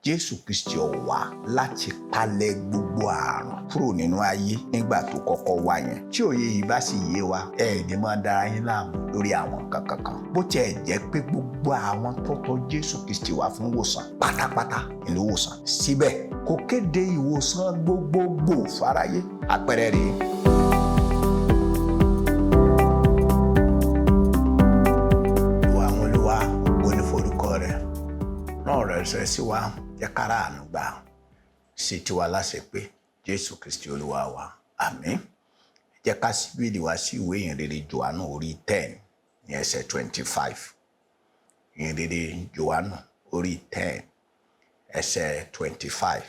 Jésù Kristi ó wá láti palẹ̀ gbogbo àrùn kúrò nínú ayé nígbà tó kọ́kọ́ wá yẹn. Tí òye yìí bá sì yé wa, ẹ ní máa dára yín láàmú lórí àwọn nǹkan kankan. Bó tiẹ̀ jẹ́ pé gbogbo àwọn tó tọ̀ Jésù Kristi wá fún ìwòsàn pátápátá ìlú ìwòsàn. Síbẹ̀ kò kéde ìwòsàn gbogbogbò fáráyé. Àpẹẹrẹ rèé. Rẹ̀ sí wa jẹ́ kára àánú gbà sí tiwa láṣẹ pé Jésù Kristi Olúwa wa. Àmín. Jẹ́ ká sí Bíbélì wa sí ìwé ìhìnrere Jòhánù orí 10 ní ẹsẹ̀ 25. Ìhìnrere Jòhánù orí 10 ẹsẹ̀ 25.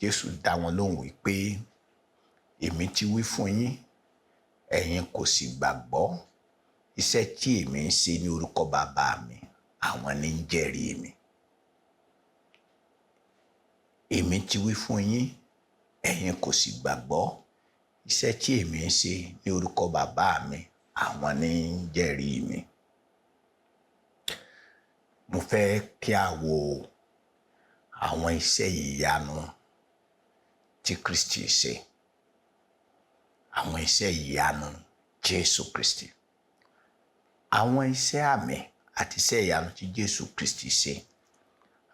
Jésù dá wọn lóhùn wípé èmi ti wí fún yín, ẹ̀yin kò sì gbàgbọ́. Iṣẹ́ tí èmi ń ṣe ní orúkọ Bàbá mi, àwọn ní ń jẹ́rìí mi. Èmi ti wí fún yín, ẹ̀yin kò sì gbàgbọ́. Iṣẹ́ tí èmi ń ṣe ní orúkọ Bàbá mi, àwọn ní ń jẹ́rìí mi. Mo fẹ́ kí a wo àwọn iṣẹ́ ìyanu tí Kristi ṣe. Àwọn iṣẹ́ ìyanu Jésù Kristi. Àwọn iṣẹ́ àmì àti iṣẹ́ ìyanu tí Jésù Kristi ṣe.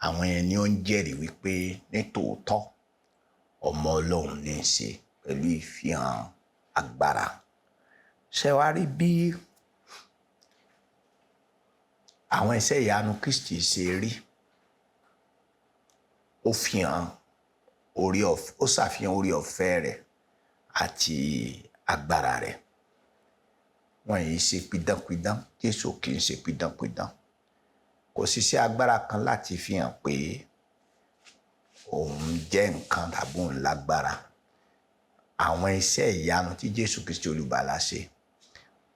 Àwọn ẹni ó ń jẹ́rìí wípé nítòótọ́ ọmọ Ọlọ́run ní í ṣe pẹ̀lú ìfihàn agbára. Ṣé wá rí bí àwọn iṣẹ́ ìyanu Kristi ṣe rí? Ó ṣàfihàn orí ọ̀fẹ́ rẹ̀ àti agbára rẹ̀. Wọ́n yìí ṣe pidánpidán. Jésù kì í ṣe pidánpidán. Kò sì sí agbára kan láti fi hàn pé òun jẹ́ nǹkan tàbí òun lágbára. Àwọn iṣẹ́ ìyanu tí Jésù Kristi Olùgbàlà ṣe,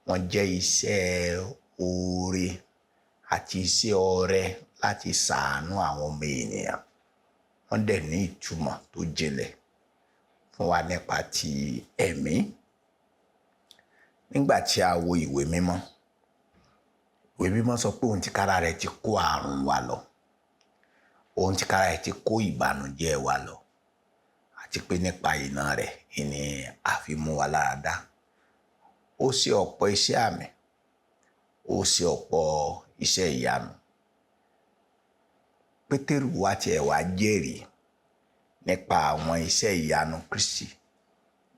wọ́n jẹ́ iṣẹ́ oore àti iṣẹ́ ọrẹ láti ṣàánú àwọn ọmọ ènìyàn. Wọ́n dẹ̀ ní ìtumọ̀ tó jinlẹ̀ fún wa nípa ti ẹ̀mí. Nígbà tí a wo ìwé mímọ́, ìwé mímọ́ sọ pé òun tìkára rẹ̀ ti kó àrùn wa lọ. Òun tìkára rẹ̀ ti kó ìbànújẹ́ wa lọ. Àti pé nípa iná rẹ̀ ni a fi mú wa lára dá. Ó ṣe ọ̀pọ̀ iṣẹ́ àmì. Ó ṣe ọ̀pọ̀ iṣẹ́ ìyanu. Pétérù wá tiẹ̀ wá jẹ́rìí nípa àwọn iṣẹ́ ìyanu Kristi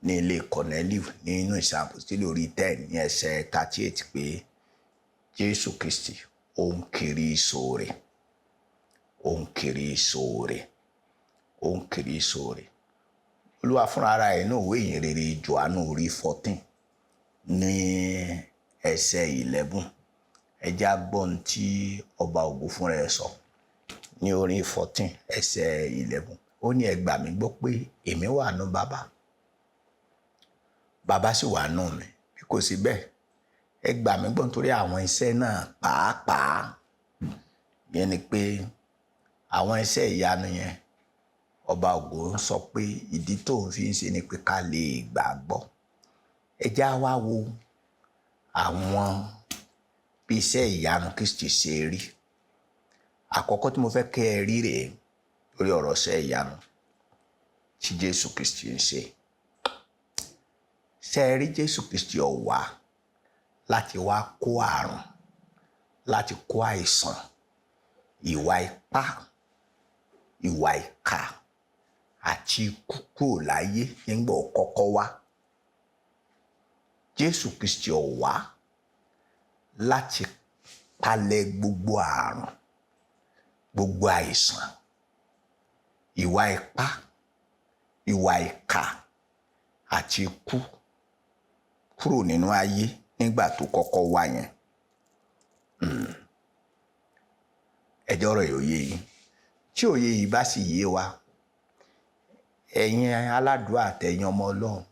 ní ilé Kọ́nẹ́líù nínú Iṣẹ́ Àpọ́stélì orí 10 ní ẹsẹ̀ 38 pé Jésù Kristi ó ń kiri ìṣoore. Ó ń kiri ìṣoore. Ó ń kiri ìṣoore. Olúwa fúnra ara ẹ̀ náà ìwé ìhìnrere Jòhánù orí 14 ní ẹsẹ̀ 11. Ẹ jẹ́ á gbọ́ ohun tí ọba ògo fúnra ẹ̀ sọ ní orí 14 ẹsẹ̀ 11. Ó ní ẹ gbà mí gbọ́ pé èmi wà nínú Bàbá. Bàbá sì wà nínú mi. Bí kò sí bẹ́ẹ̀, ẹ gbà mí gbọ́ nítorí àwọn iṣẹ́ náà pàápàá. Yẹn ni pé àwọn iṣẹ́ ìyanu yẹn, ọba ògo ń sọ pé ìdí tó ń fi ń ṣe ni pé ká lè gbàgbọ́. Ẹ já wá wo àwọn bí iṣẹ́ ìyanu Kristi ṣe rí. Àkọ́kọ́ tí mo fẹ́ kẹ́ ẹ rí rèé lórí ọ̀rọ̀ iṣẹ́ ìyanu tí Jésù Kristi ń ṣe. Ṣé ẹ rí Jésù Kristi ó wá láti wá kó àrùn, láti kó àìsàn, ìwà ipá, ìwà ìkà àti ikú kúrò láyé nígbà ó kọ́kọ́ wá. Jésù Kristi ó wá láti palẹ̀ gbogbo àrùn, gbogbo àìsàn, ìwà ipá, ìwà ìkà àti ikú kúrò nínú ayé nígbà tó kọ́kọ́ wá yẹn. Ẹ jẹ́ ọ̀rọ̀ òye yìí. Tí òye yìí bá sì yé wa, ẹ̀yin aládùúrà àtẹ̀yin ọmọ Ọlọ́run,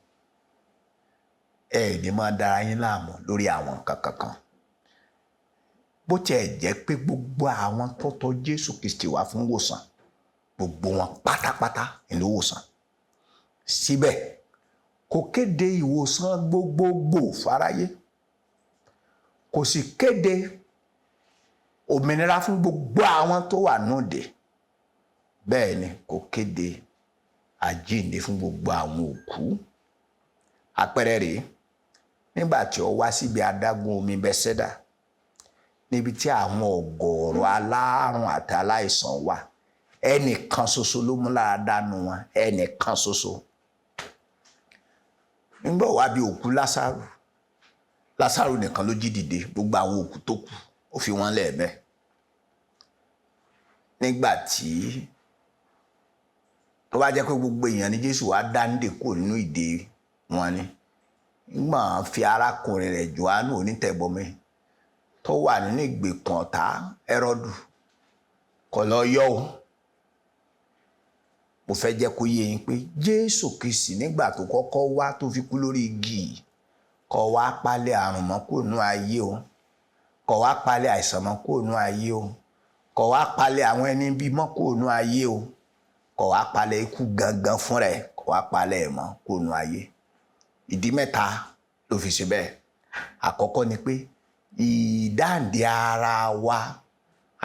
ẹ ní máa dára yín láàmú lórí àwọn nǹkan kankan. Bó tiẹ̀ jẹ́ pé gbogbo àwọn tó tọ̀ Jésù Kristi wá fún ìwòsàn, gbogbo wọn pátápátá ìlú ìwòsàn. Síbẹ̀ kò kéde ìwòsàn gbogbogbò fáráyé. Kò sì kéde òmìnira fún gbogbo àwọn tó wà nóde. bẹ́ẹ̀ ni kò kéde àjíǹde fún gbogbo àwọn òkú. Àpẹẹrẹ rèé, nígbà tí ó wá síbi adágún omi Bẹ́sẹ́dà níbi tí àwọn ọ̀gọ̀ọ̀rọ̀ alárùn àti aláìsàn wà, ẹnìkan ṣoṣo ló mú lára dánú wọn, ẹnìkan ṣoṣo. Nígbà wá bí òkú Lásárù nìkan ló jí dìde, gbogbo àwọn òkú tó kù ó fi wọ́n lẹ́ẹ̀bẹ̀. Nígbà tí tó bá jẹ́ pé gbogbo èèyàn ní Jésù wá dáńdè kúrò nínú ìdè wọn ni, nígbà fi arákùnrin rẹ̀ Jòhánù onítẹ̀bọmi tó wà nínú ìgbèkùn ọ̀tá Hẹ́rọ́dù kò lọ yọ ọ́. Mo fẹ́ jẹ́ kó yé yín pé Jésù Kristi nígbà tó kọ́kọ́ wá tó fi kú lórí igi kò wá palẹ̀ àrùn mọ́ kúrò nínú ayé o, kò wá palẹ̀ àìsàn mọ́ kúrò nínú ayé o, kò wá palẹ̀ àwọn ẹni bí mọ́ kúrò nínú ayé o, kò wá palẹ̀ ikú gangan fún rẹ̀, kò wá palẹ̀ ẹ̀ mọ́ kúrò nínú ayé. Ìdí mẹ́ta ló fi ṣe bẹ́ẹ̀. Àkọ́kọ́ ni pé ìdáǹdè ara wa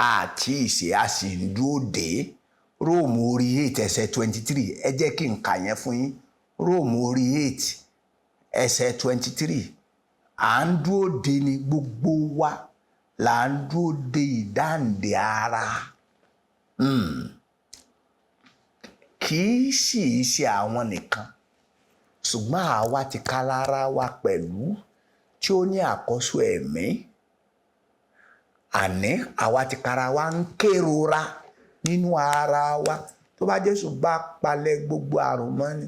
àti ìṣe a sì ń dúró dè. Róòmù orí 8 ẹsẹ̀ 23, ẹ jẹ́ kí n kà yẹn fún yín. Róòmù orí 8 ẹsẹ̀ 23, à ń dúró dè ní gbogbo wa, là ń dúró dè ìdáǹdè ara. Kì í sì í ṣe àwọn nìkan, ṣùgbọ́n àwa ti ká lára wa pẹ̀lú tí ó ní àkọ́so ẹ̀mí. Àní àwa ti kára wa ń kérora nínú ara wa. Tó bá Jésù bá palẹ̀ gbogbo àrùn mọ́ ni,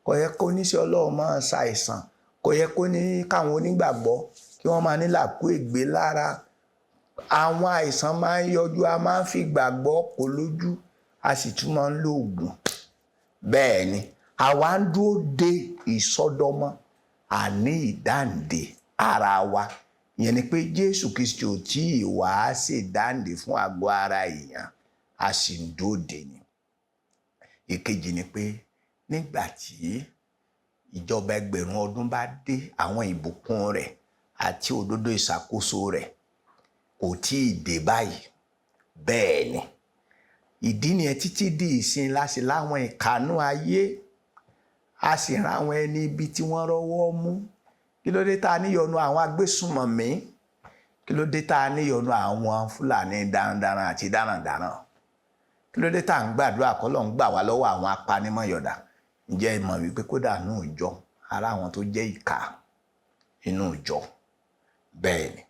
kò yẹ kó níṣẹ́ Ọlọ́run máa ṣàìsàn, kò yẹ kó ní káwọn onígbàgbọ́ kí wọ́n máa ní làkú ègbé lára. Àwọn àìsàn máa ń yọjú, a máa ń fi gbàgbọ́ kò lójú, a sì tún máa ń lo oògùn. Bẹ́ẹ̀ ni àwa ń dúró de ìsọdọmọ, àní ìdáǹdè ara wa. Ìyẹn ni pé Jésù Kristi ò tí ì wá ṣèdáǹdè fún àgọ́ ara èèyàn, a sì ń dúró de ni. Ìkejì ni pé nígbà tí ìjọba ẹgbẹ̀rún ọdún bá dé, àwọn ìbùkún rẹ̀ àti òdodo ìṣàkóso rẹ̀ kò tí ì dé báyìí. Bẹ́ẹ̀ ni ìdí nìyẹn títí di ìsìn láṣẹ láwọn ìkànnú ayé, a sì rán àwọn ẹni ibi tí wọ́n rọ́wọ́ mú. Kí ló dé tá a níyọnu àwọn agbésùnmọ̀mí? Kí ló dé tá a níyọnu àwọn Fúlàní darandaran àti darandaran? Kí ló dé tá à ń gbàdúrà k'Ọlọ́run gbà wá lọ́wọ́ àwọn apanimọ̀yọ̀dà? Ǹjẹ́ ẹ mọ̀ wípé kódà nínú ìjọ ara àwọn tó jẹ́ ìkà inú ìjọ? Bẹ́ẹ̀ ni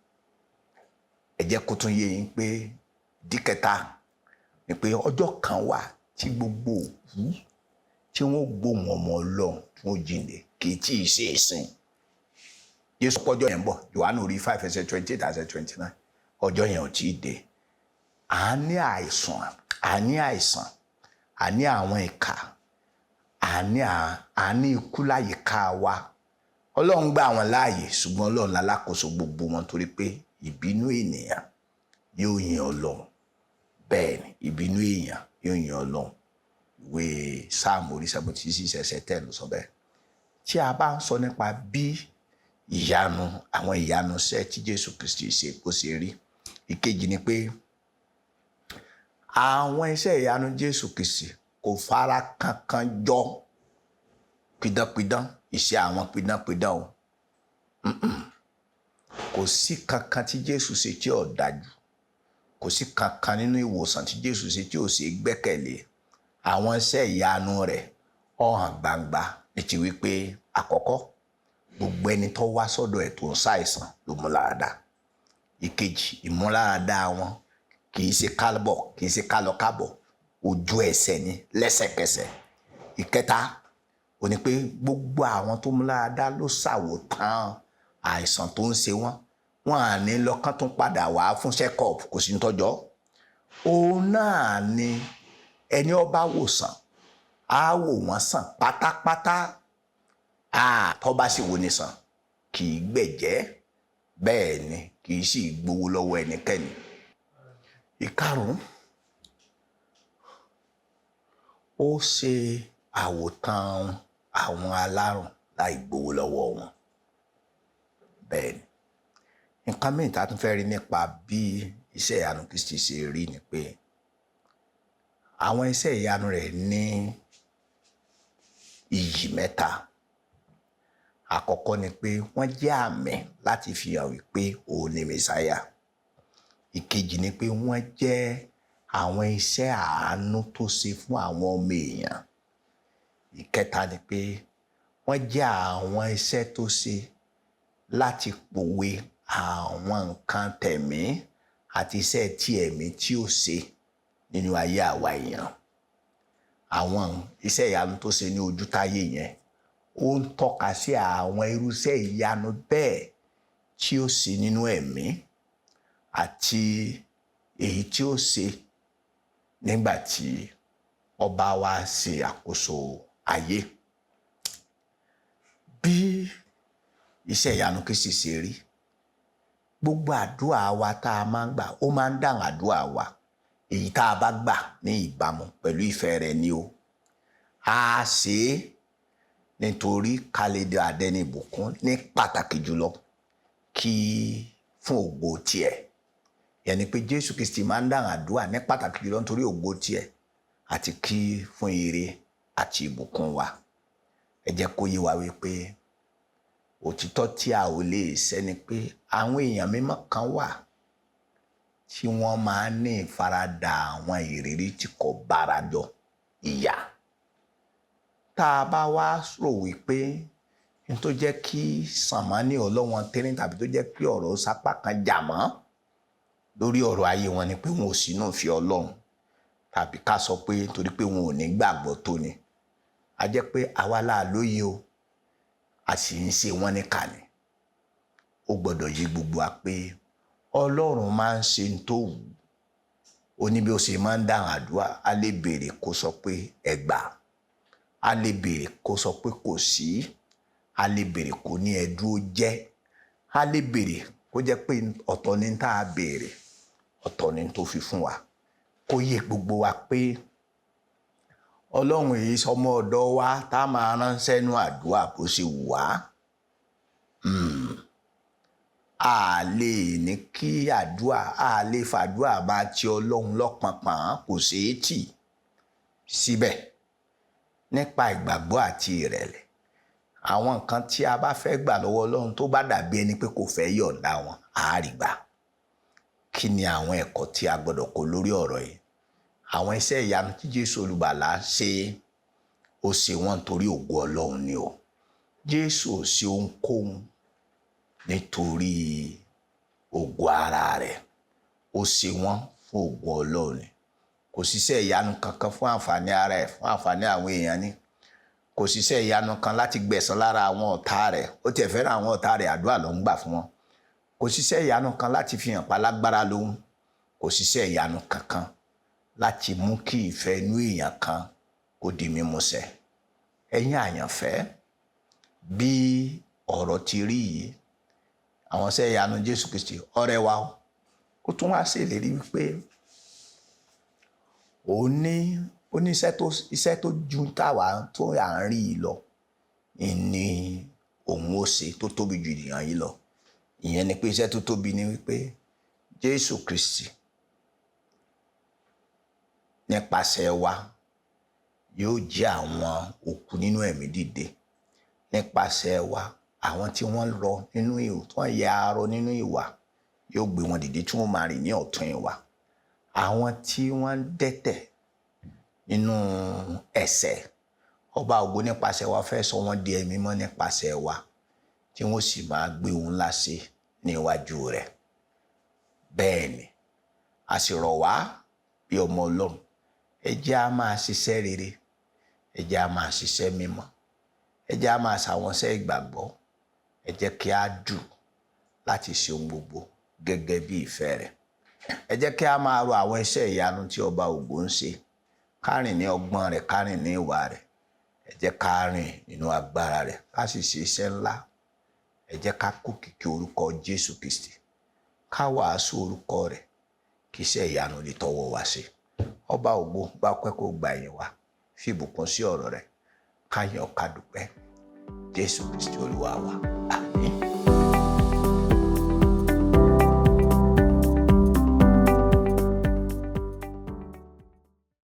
ẹ jẹ́ kó tún yé yín pé díkẹta ni pé ọjọ́ kan wà tí gbogbo òkú tí wọ́n gbóhùn ọmọ Ọlọ́run tí wọ́n jíǹde, kì í tí ì ṣe ìsìn. Jésù pọ́jọ́ yẹn ń bọ̀, Jòhánù orí 5 ẹsẹ̀ 28 ẹsẹ̀ 29, ọjọ́ yẹn ò tí ì dé. À ní àìsàn, à ní àwọn ìkà, à ní ikú láyìíká wa. Ọlọ́run gbà wọ́n láàyè, ṣùgbọ́n Ọlọ́run lálákòóso gbogbo wọn, torí pé ìbínú ènìyàn yóò yin Ọlọ́run. Bẹ́ẹ̀ ni ìbínú èèyàn yóò yin Ọlọ́run. Ìwé Sáàmù orí 76 ẹsẹ̀ 10 ló sọ bẹ́ẹ̀. Tí a bá ń sọ nípa bí ìyanu, àwọn ìyanu iṣẹ́ tí Jésù Kristi ṣe kó ṣe rí, ìkejì ni pé àwọn iṣẹ́ ìyanu Jésù Kristi kò fara kankan jọ pidánpidán, iṣẹ́ àwọn pidánpidán o. Kò sí kankan tí Jésù ṣe tí ò dájú, kò sí kankan nínú ìwòsàn tí Jésù ṣe tí ò ṣe gbẹ́kẹ̀lé. Àwọn iṣẹ́ ìyanu rẹ̀ ó hàn gbangba ní ti wípé àkọ́kọ́, gbogbo ẹni tó wá sọ́dọ̀ ẹ̀ tó ń ṣàìsàn ló mú láradá. Ìkejì, ìmúláradá wọn kì í ṣe kálọ̀, kì í ṣe kálọkábọ̀, ojú ẹsẹ̀ ni, lẹ́sẹ̀kẹsẹ̀. Ìkẹta ó ní pé gbogbo àwọn tó mú láradá ló ṣàwòtán àìsàn tó ń ṣe wọ́n. Wọ́n à ní lọ́kàn tún padà wá fún check-up, kò sí ní tọ́jọ́. Òun náà ni ẹni ó bá wòsàn á wò wọ́n sàn pátápátá. Tó bá sì wò ní sàn kì í gbẹ̀jẹ́, bẹ́ẹ̀ ni kì í sì gbowó lọ́wọ́ ẹnikẹ́ni. Ìkarùn-ún, ó ṣe àwòtán àwọn alárùn láì gbowó lọ́wọ́ wọn. Bẹ́ẹ̀ ni nǹkan mìíràn tá a tún fẹ́ rí nípa bí iṣẹ́ ìyanu Kristi ṣe rí ni pé àwọn iṣẹ́ ìyanu rẹ̀ ní iyì mẹ́ta. Àkọ́kọ́ ni pé wọ́n jẹ́ àmì láti fi hàn wípé òun ni Mèsáyà. Ìkejì ni pé wọ́n jẹ́ àwọn iṣẹ́ àánú tó ṣe fún àwọn ọmọ èèyàn. Ìkẹta ni pé wọ́n jẹ́ àwọn iṣẹ́ tó ṣe láti pòwe àwọn nǹkan tẹ̀mí àti iṣẹ́ tí ẹ̀mí tí ó ṣe nínú ayé àwa èèyàn. Àwọn iṣẹ́ ìyanu tó ṣe ní ojútáyé yẹn ó ń tọ́ka sí àwọn irúṣẹ́ ìyanu bẹ́ẹ̀ tí ó ṣe nínú ẹ̀mí àti èyí tí ó ṣe nígbà tí ọba wa ṣe àkóso ayé. Bí iṣẹ́ ìyanu Kristi ṣe rí, gbogbo àdúrà wa tá a máa ń gbà ó máa ń dáhùn àdúrà wa èyí tá a bá gbà ní ìbámu pẹ̀lú ìfẹ́ rẹ̀ ni o. A ṣe é nítorí ká lè di àdẹni ìbùkún ní pàtàkì jùlọ kí fún ògo tiẹ̀. Yẹn ni pé Jésù Kristi máa ń dáhùn àdúrà ní pàtàkì jùlọ nítorí ògo tiẹ̀ àti kí fún ire àti ìbùkún wa. Ẹ jẹ́ kó yé wa wípé òtítọ́ tí a ò lè ṣẹ́ ni pé àwọn èèyàn mímọ́ kan wà tí wọ́n máa ń ní ìfaradà àwọn ìrírí tí kò bára jọ ìyà. Tá a bá wá rò wípé n tó jẹ́ kí Sàmánì ọlọ́wọ́n tẹ́rín tàbí tó jẹ́ kí ọ̀rọ̀ sápá kan jà mọ́ lórí ọ̀rọ̀ ayé wọn ni pé wọn ò sínú ìfẹ́ Ọlọ́run, tàbí ká sọ pé torí pé wọn ò ní gbàgbọ́ tó ni. A jẹ́ pé àwa la lóye o, a sì ń ṣe wọ́n níkà ni. Ó gbọ́dọ̀ yé gbogbo wa pé Ọlọ́run máa ń ṣe n tó wù ú. Ó ní bí ó ṣe máa ń dáhùn àdúrà. A lè béèrè kó sọ pé ẹ gbà. A lè béèrè kó sọ pé kò sí. A lè béèrè kó ní ẹ dúró jẹ́. A lè béèrè kó jẹ́ pé ọ̀tọ̀ ni tá a béèrè, ọ̀tọ̀ ni tó fi fún wa. Kó yé gbogbo wa pé Ọlọ́run èyí sọmọ ọ̀dọ̀ wa tá a máa ránṣẹ́ nú àdúrà bó ṣe wù wá. A lè ní kí àdúrà, a lè fàdúrà bá ti Ọlọ́run lọ́pọ̀npọ̀n, kò ṣeé tì. Síbẹ̀, nípa ìgbàgbọ́ àti ìrẹ̀lẹ̀, àwọn nǹkan tí a bá fẹ́ gbà lọ́wọ́ Ọlọ́run tó bá dàbí ẹni pé kò fẹ́ yọ̀ǹda wọn, á rí gbà. Kí ni àwọn ẹ̀kọ́ tí a gbọ́dọ̀ kó lórí ọ̀rọ̀ yìí? Àwọn iṣẹ́ ìyanu tí Jésù olùgbàlà ṣe, ó ṣe wọ́n nítorí ògo Ọlọ́run ni o. Jésù ò ṣe ohunkóhun nítorí ògo ara rẹ̀, ó ṣe wọ́n fún ògo Ọlọ́run ni. Kò ṣiṣẹ́ ìyanu kankan fún àǹfààní ara ẹ̀, fún àǹfààní àwọn èèyàn ni. Kò ṣiṣẹ́ ìyanu kan láti gbẹ̀san lára àwọn ọ̀tá rẹ̀. Ó tiẹ̀ fẹ́ràn àwọn ọ̀tá rẹ̀, àdúrà ló ń gbà fún wọn. Kò ṣiṣẹ́ ìyanu kan láti fi hàn pa lágbára lóhun. Kò ṣiṣẹ́ ìyanu kankan láti mú kí ìfẹ́ inú èèyàn kan kó di mímúṣẹ. Ẹ̀yin àyànfẹ́, bí ọ̀rọ̀ ti rí yìí, àwọn iṣẹ́ ìyanu Jésù Kristi ọ̀rẹ́ wa ó tún wá ṣèlérí wípé òun ní iṣẹ́ tó ju táwa tó à ń rí yìí lọ ni òun ó ṣe tó tóbi ju ìyàn yìí lọ. Ìyẹn ni pé iṣẹ́ tó tóbi ni wípé Jésù Kristi nípasẹ̀ wa yóò jí àwọn òkú nínú ẹ̀mí dìde. Nípasẹ̀ wa àwọn tí wọ́n rọ nínú ìwà, tí wọ́n ya arọ nínú ìwà, yóò gbé wọn dìde tí wọ́n máa rìn ní ọ̀tún ìwà. Àwọn tí wọ́n dẹ́tẹ̀ nínú ẹ̀ṣẹ̀, ọba ògo nípasẹ̀ wa fẹ́ sọ wọ́n di ẹ̀mí mímọ́ nípasẹ̀ wa, tí wọ́n sì máa gbé ohun ńlá ṣe ní iwájú rẹ̀. Bẹ́ẹ̀ ni a sì rọ̀ wá bí ọmọ Ọlọ́run, ẹ jẹ́ á máa ṣiṣẹ́ rere, ẹ jẹ́ á máa ṣiṣẹ́ mímọ́, ẹ jẹ́ á máa ṣàwọn iṣẹ́ ìgbàgbọ́, ẹ jẹ́ kí á dù láti ṣe ohun gbogbo gẹ́gẹ́ bí ìfẹ́ rẹ̀. Ẹ jẹ́ kí á máa ro àwọn iṣẹ́ ìyanu tí ọba ògo ń ṣe, ká rìn ní ọgbọ́n rẹ̀, ká rìn ní ìwà rẹ̀. Ẹ jẹ́ ká rìn nínú agbára rẹ̀, ká sì ṣe iṣẹ́ ńlá. Ẹ jẹ́ ká kú kìkì orúkọ Jésù Kristi, ká wàásù orúkọ rẹ̀, kí iṣẹ́ ìyanu lè tọwọ́ wa ṣe. Ọba ògo bá pẹ́ kó gba ìyìn wa, fi ìbùkún sí ọ̀rọ̀ rẹ̀, ká yọ̀ ká dúpẹ́. Jésù Kristi Olúwa wa. Àmín.